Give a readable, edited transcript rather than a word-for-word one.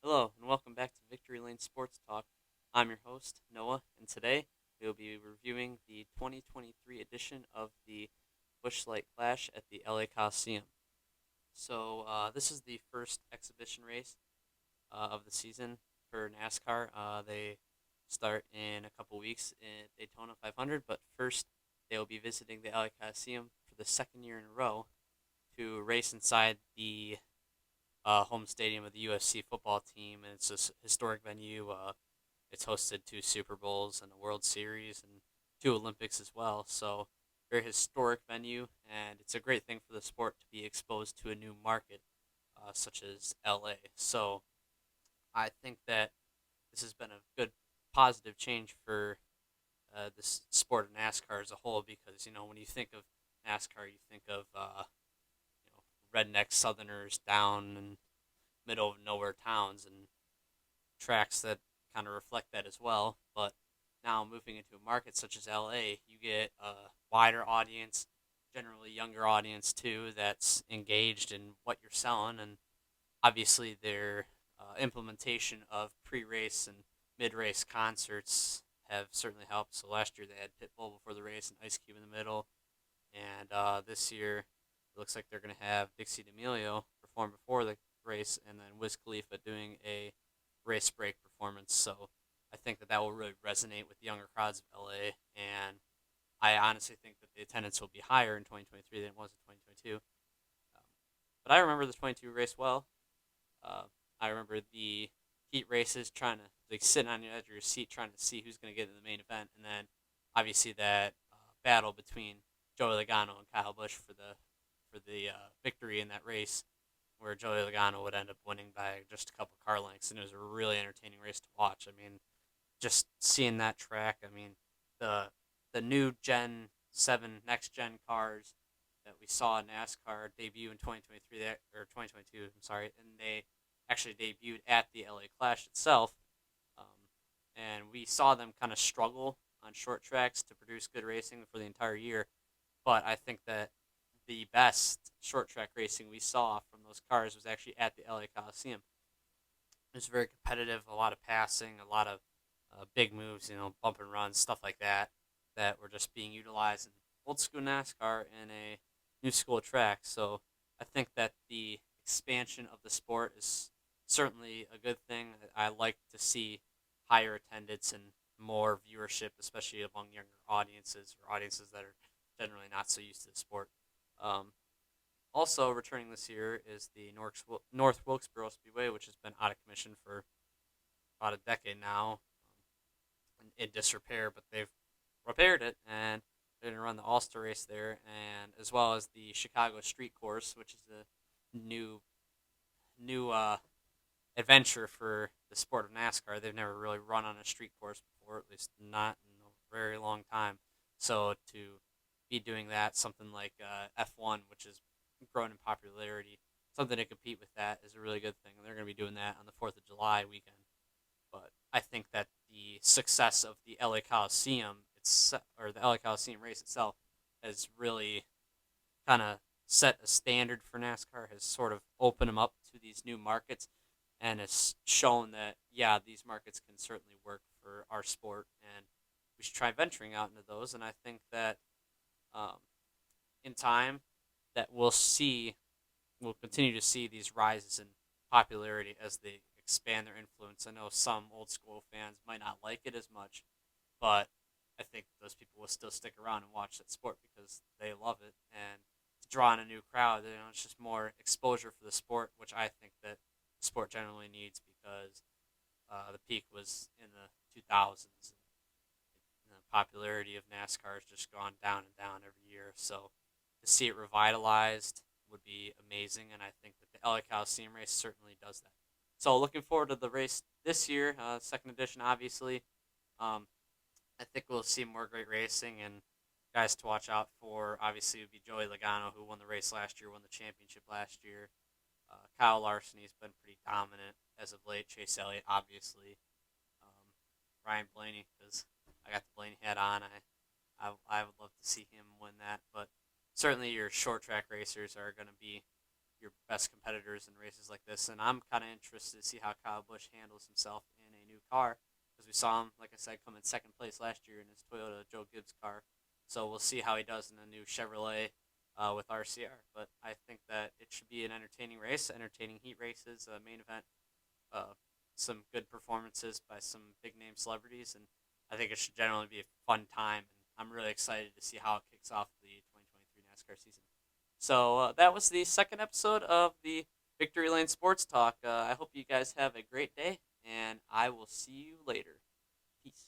Hello, and welcome back to Victory Lane Sports Talk. I'm your host, Noah, and today we will be reviewing the 2023 edition of the Busch Light Clash at the LA Coliseum. This is the first exhibition race of the season for NASCAR. They start in a couple weeks at Daytona 500, but first they will be visiting the LA Coliseum for the second year in a row to race inside the home stadium of the UFC football team, and it's a historic venue. It's hosted two Super Bowls and a World Series and two Olympics as well. So, very historic venue, and it's a great thing for the sport to be exposed to a new market, such as LA. So, I think that this has been a good positive change for this sport of NASCAR as a whole, because when you think of NASCAR, you think of redneck Southerners down in middle of nowhere towns and tracks that kind of reflect that as well. But now moving into a market such as LA, you get a wider audience, generally younger audience too, that's engaged in what you're selling, and obviously their implementation of pre-race and mid-race concerts have certainly helped. So last year they had Pitbull before the race and Ice Cube in the middle, and this year it looks like they're going to have Dixie D'Amelio perform before the race, and then Wiz Khalifa doing a race break performance. So I think that will really resonate with the younger crowds of LA, and I honestly think that the attendance will be higher in 2023 than it was in 2022. But I remember the 22 race well. Uh, I remember the heat races, trying to sitting on the edge of your seat, trying to see who's going to get in the main event, and then obviously that battle between Joey Logano and Kyle Busch for the victory in that race, where Joey Logano would end up winning by just a couple car lengths, and it was a really entertaining race to watch. I mean, just seeing that track. I mean, the new Gen 7 next gen cars that we saw in NASCAR debut in 2023 or 2022. I'm sorry, and they actually debuted at the LA Clash itself, um, and we saw them kind of struggle on short tracks to produce good racing for the entire year. But I think that the best short track racing we saw from those cars was actually at the LA Coliseum. It was very competitive, a lot of passing, a lot of big moves, bump and runs, stuff like that, that were just being utilized in old school NASCAR in a new school track. So I think that the expansion of the sport is certainly a good thing. I like to see higher attendance and more viewership, especially among younger audiences or audiences that are generally not so used to the sport. Um, Also returning this year is the North Wilkesboro Speedway, which has been out of commission for about a decade now, in disrepair, but they've repaired it, and they're going to run the All-Star race there, and as well as the Chicago Street Course, which is a new adventure for the sport of NASCAR. They've never really run on a street course before, at least not in a very long time. So to be doing that, something like F1, which is grown in popularity, something to compete with that is a really good thing. And they're going to be doing that on the 4th of July weekend. But I think that the success of the LA Coliseum, or the LA Coliseum race itself, has really kind of set a standard for NASCAR, has sort of opened them up to these new markets, and has shown that, yeah, these markets can certainly work for our sport, and we should try venturing out into those. And I think that um, in time, that we'll continue to see these rises in popularity as they expand their influence. I know some old school fans might not like it as much, but I think those people will still stick around and watch that sport because they love it, and to draw in a new crowd, it's just more exposure for the sport, which I think that the sport generally needs, because the peak was in the 2000s, and the popularity of NASCAR has just gone down and down every year. So to see it revitalized would be amazing, and I think that the LA Coliseum race certainly does that. So looking forward to the race this year, second edition, obviously. Um, I think we'll see more great racing, and guys to watch out for obviously would be Joey Logano, who won the race last year, won the championship last year. Kyle Larson, he's been pretty dominant as of late. Chase Elliott, obviously. Um, Ryan Blaney, because I got the Blaney hat on. I would love to see him win that, but certainly your short track racers are going to be your best competitors in races like this. And I'm kind of interested to see how Kyle Busch handles himself in a new car because we saw him, like I said, come in second place last year in his Toyota Joe Gibbs car. So we'll see how he does in the new Chevrolet with RCR. But I think that it should be an entertaining race, entertaining heat races, main event, uh, some good performances by some big name celebrities, and I think it should generally be a fun time. And I'm really excited to see how it kicks off the 2023 NASCAR season. So that was the second episode of the Victory Lane Sports Talk. I hope you guys have a great day, and I will see you later. Peace.